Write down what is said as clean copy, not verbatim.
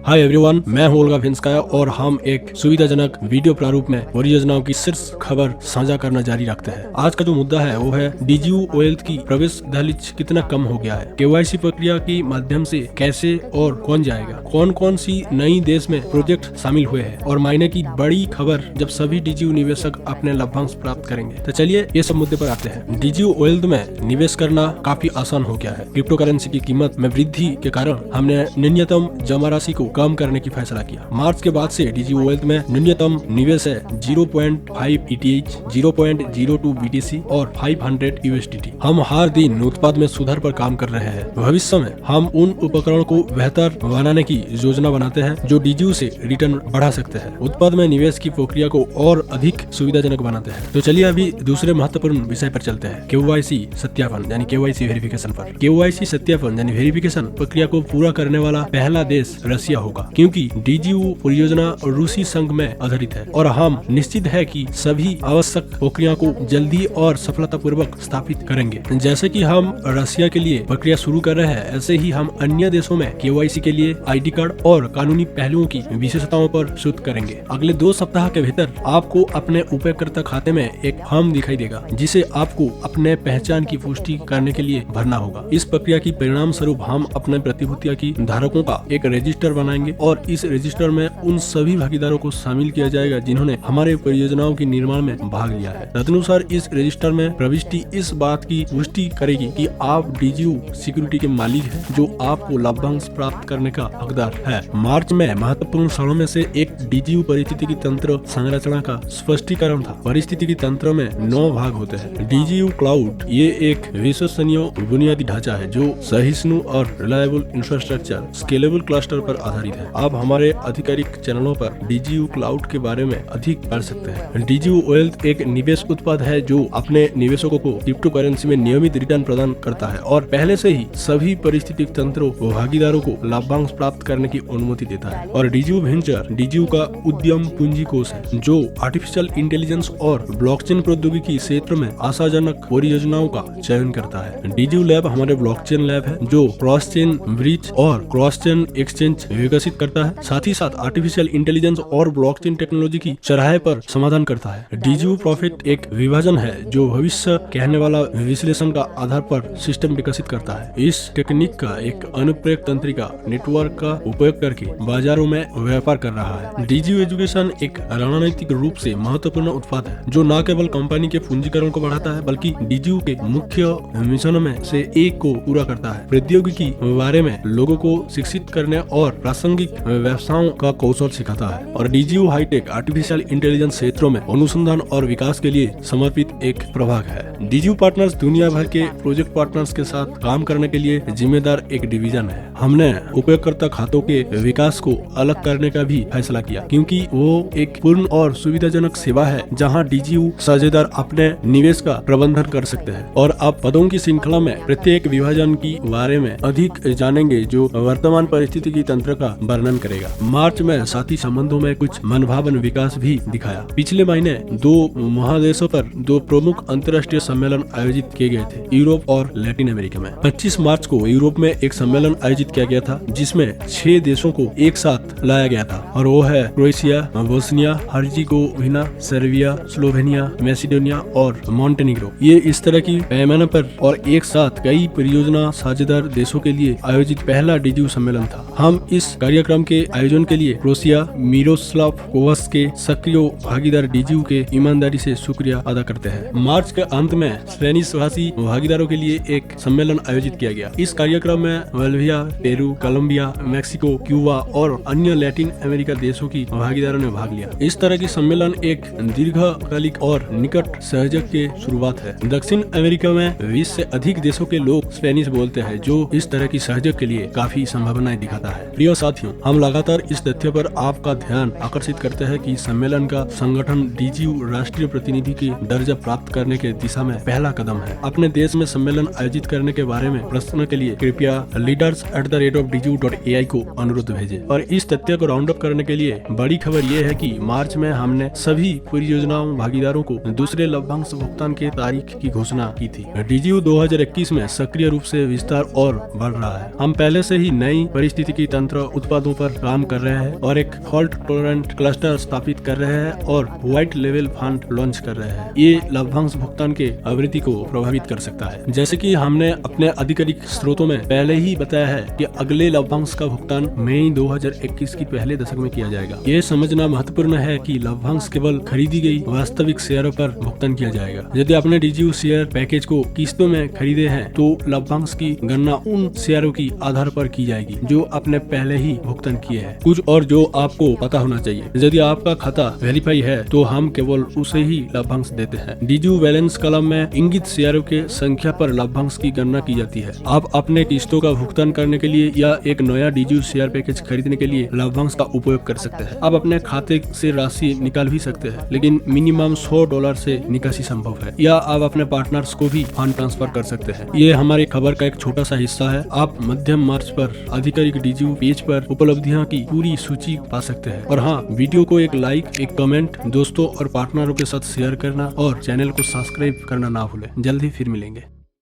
Hi everyone, मैं हूं Olga फिंस्काया और हम एक सुविधाजनक वीडियो प्रारूप में परियोजनाओं की शीर्ष खबर साझा करना जारी रखते हैं। आज का जो मुद्दा है वो है डीजीयू वेल्थ की प्रवेश दहलीज कितना कम हो गया है, केवाईसी प्रक्रिया के माध्यम से कैसे और कौन जाएगा, कौन कौन सी नई देश में प्रोजेक्ट शामिल हुए हैं और महीने की बड़ी खबर जब सभी डीजीयू निवेशक अपने लाभांश प्राप्त करेंगे। तो चलिए ये सब मुद्दे पर आते हैं। डीजीयू वेल्थ में निवेश करना काफी आसान हो गया है। क्रिप्टो करेंसी की कीमत में वृद्धि के कारण हमने न्यूनतम जमा राशि को कम करने की फैसला किया। मार्च के बाद से डीजीयू वेल्थ में न्यूनतम निवेश है 0.5 ETH, 0.02 BTC और 500 USDT। हम हर दिन उत्पाद में सुधार पर काम कर रहे हैं। भविष्य में हम उन उपकरणों को बेहतर बनाने की योजना बनाते हैं जो डीजीयू से रिटर्न बढ़ा सकते हैं, उत्पाद में निवेश की प्रक्रिया को और अधिक सुविधाजनक बनाते हैं। तो चलिए अभी दूसरे महत्वपूर्ण विषय पर चलते हैं, केवाईसी सत्यापन यानी केवाईसी वेरिफिकेशन पर। केवाईसी सत्यापन यानी वेरिफिकेशन प्रक्रिया को पूरा करने वाला पहला देश रसिया होगा, क्योंकि डीजीयू परियोजना रूसी संघ में आधारित है और हम निश्चित है कि सभी आवश्यक प्रक्रिया को जल्दी और सफलतापूर्वक स्थापित करेंगे। जैसे कि हम रसिया के लिए प्रक्रिया शुरू कर रहे हैं, ऐसे ही हम अन्य देशों में केवाईसी के लिए आईडी कार्ड और कानूनी पहलुओं की विशेषताओं पर शोध करेंगे। अगले 2 सप्ताह के भीतर आपको अपने उपयोगकर्ता खाते में एक फॉर्म दिखाई देगा, जिसे आपको अपने पहचान की पुष्टि करने के लिए भरना होगा। इस प्रक्रिया की परिणाम स्वरूप हम अपने प्रतिभूतियों की धारकों का एक रजिस्टर बनाएंगे और इस रजिस्टर में उन सभी भागीदारों को शामिल किया जाएगा जिन्होंने हमारे परियोजनाओं के निर्माण में भाग लिया है। तदनुसार इस रजिस्टर में प्रविष्टि इस बात की पुष्टि करेगी कि आप डीजीयू सिक्योरिटी के मालिक हैं, जो आपको लाभांश प्राप्त करने का हकदार है। मार्च में महत्वपूर्ण क्षणों में से एक डीजीयू परिस्थितिकी तंत्र संरचना का स्पष्टीकरण था। परिस्थितिकी तंत्र में 9 भाग होते हैं। डीजीयू क्लाउड ये एक विश्वसनीय बुनियादी ढांचा है जो सहिष्णु और रिलायबल इंफ्रास्ट्रक्चर स्केलेबल क्लस्टर पर आधारित है। आप हमारे आधिकारिक चैनलों पर डीजीयू क्लाउड के बारे में अधिक पढ़ सकते हैं। डीजीयू वेल्थ एक निवेश उत्पाद है जो अपने निवेशकों को क्रिप्टो करेंसी में नियमित रिटर्न प्रदान करता है और पहले से ही सभी परिस्थितिक तंत्रों व भागीदारों को लाभांश प्राप्त करने की अनुमति देता है। और डीजीयू वेंचर डीजीयू का उद्यम पूंजी कोष है जो आर्टिफिशियल इंटेलिजेंस और ब्लॉकचेन प्रौद्योगिकी क्षेत्र में आशाजनक परियोजनाओं का चयन करता है। डीजीयू लैब हमारे ब्लॉकचेन लैब है जो क्रॉस चेन ब्रिज और क्रॉस चेन एक्सचेंज विकसित करता है, साथ ही साथ आर्टिफिशियल इंटेलिजेंस और ब्लॉकचेन टेक्नोलॉजी की चौराहे पर समाधान करता है। डीजीयू प्रॉफिट एक विभाजन है जो भविष्य कहने वाला विश्लेषण का आधार पर सिस्टम विकसित करता है। इस टेक्निक का एक अनुप्रयोग तंत्रिका नेटवर्क का उपयोग करके बाजारों में व्यापार कर रहा है। डीजीयू एजुकेशन एक रणनीतिक रूप से महत्वपूर्ण उत्पाद है जो न केवल कंपनी के पूंजीकरण को बढ़ाता है बल्कि डीजीयू के मुख्य मिशनों में से एक को पूरा करता है। प्रौद्योगिकी बारे में लोगों को शिक्षित करने और प्रासंगिक व्यवसायों का कौशल सिखाता है। और डीजीयू हाईटेक आर्टिफिशियल इंटेलिजेंस क्षेत्रों में अनुसंधान और विकास के लिए समर्पित एक प्रभाग है। डीजीयू पार्टनर्स दुनिया भर के प्रोजेक्ट पार्टनर्स के साथ काम करने के लिए जिम्मेदार एक डिवीजन है। हमने उपयोगकर्ता खातों के विकास को अलग करने का भी फैसला किया, क्योंकि वो एक पूर्ण और सुविधाजनक सेवा है जहां डीजीयू साझेदार अपने निवेश का प्रबंधन कर सकते हैं। और आप पदों की श्रृंखला में प्रत्येक विभाजन की बारे में अधिक जानेंगे जो वर्तमान परिस्थिति की तंत्र का वर्णन करेगा। मार्च में साथी संबंधों में कुछ मनभावन विकास भी दिखाया। पिछले महीने 2 महादेशों पर 2 प्रमुख अंतर्राष्ट्रीय सम्मेलन आयोजित किए गए थे, यूरोप और लैटिन अमेरिका में। 25 मार्च को यूरोप में एक सम्मेलन आयोजित किया गया था जिसमें 6 देशों को एक साथ लाया गया था और वो है Croatia, Bosnia Herzegovina, Serbia, Slovenia, Macedonia और मॉन्टेनिग्रो। ये इस तरह की पैमाने पर और एक साथ कई परियोजना साझेदार देशों के लिए आयोजित पहला डीजीयू सम्मेलन था। हम इस कार्यक्रम के आयोजन के लिए क्रोएशिया मिरोस्लाव कोवास के सक्रिय भागीदार डीजीयू के ईमानदारी से शुक्रिया अदा करते हैं। मार्च के अंत में स्पेनिश भाषी भागीदारों के लिए एक सम्मेलन आयोजित किया गया। इस कार्यक्रम में Bolivia, Peru, Colombia, Mexico, Cuba और अन्य लैटिन अमेरिका देशों की भागीदारों ने भाग लिया। इस तरह की सम्मेलन एक दीर्घकालिक और निकट सहयोग की शुरुआत है। दक्षिण अमेरिका में 20 से अधिक देशों के लोग स्पेनिश बोलते हैं, जो इस तरह की सहयोग के लिए काफी संभावनाएं दिखाता है। प्रिय साथियों, हम लगातार इस तथ्य पर आपका ध्यान आकर्षित करते हैं कि सम्मेलन का संगठन डीजीयू राष्ट्रीय प्रतिनिधि की दर्जा प्राप्त करने के दिशा में पहला कदम है। अपने देश में सम्मेलन आयोजित करने के बारे में प्रश्न के लिए कृपया leaders@dju.ai को अनुरोध भेजें। और इस तथ्य को राउंड अप करने के लिए बड़ी खबर ये है कि मार्च में हमने सभी परियोजनाओं भागीदारों को दूसरे लाभांश भुगतान के तारीख की घोषणा की थी। डीजीयू 2021 में सक्रिय रूप से विस्तार और बढ़ रहा है। हम पहले से ही नई परिस्थितिकी तंत्र उत्पादों पर काम कर रहे हैं और एक फॉल्ट टॉलरेंट क्लस्टर स्थापित कर रहे हैं और व्हाइट लेवल फंड लॉन्च कर रहे हैं। ये लाभांश भुगतान के आवृत्ति को प्रभावित कर सकता है। जैसे कि हमने अपने आधिकारिक स्रोतों में पहले ही बताया है कि अगले लाभांश का भुगतान मई 2021 की पहले दशक में किया जाएगा। ये समझना महत्वपूर्ण है कि लाभांश केवल खरीदी गई वास्तविक शेयरों पर भुगतान किया जाएगा। यदि आपने डीजीयू शेयर पैकेज को किस्तों में खरीदे हैं तो लाभांश की गणना उन शेयरों की आधार पर की जाएगी जो आपने पहले ही भुगतान किए हैं। कुछ और जो आपको पता होना चाहिए, यदि आपका खाता वेरीफाई है तो हम केवल उसे ही लाभांश देते हैं। डीजीयू बैलेंस कॉलम में इंगित शेयरों के संख्या पर लाभांश की गणना की जाती है। आप अपने किस्तों का भुगतान करने के लिए या एक नया डीजीयू शेयर पैकेज खरीदने के लिए लाभांश का उपयोग कर सकते हैं। आप अपने खाते से राशि निकाल भी सकते हैं, लेकिन मिनिमम $100 से निकासी संभव है, या आप अपने पार्टनर्स को भी फंड ट्रांसफर कर सकते हैं। ये हमारी खबर का एक छोटा सा हिस्सा है। आप मध्यम मार्च पर आधिकारिक डीजीयू पेज पर उपलब्धियों की पूरी सूची पा सकते हैं। और हाँ, वीडियो को एक लाइक, एक कमेंट, दोस्तों और पार्टनरों के साथ शेयर करना और चैनल को सब्सक्राइब करना ना भूलें। जल्दी फिर मिलेंगे।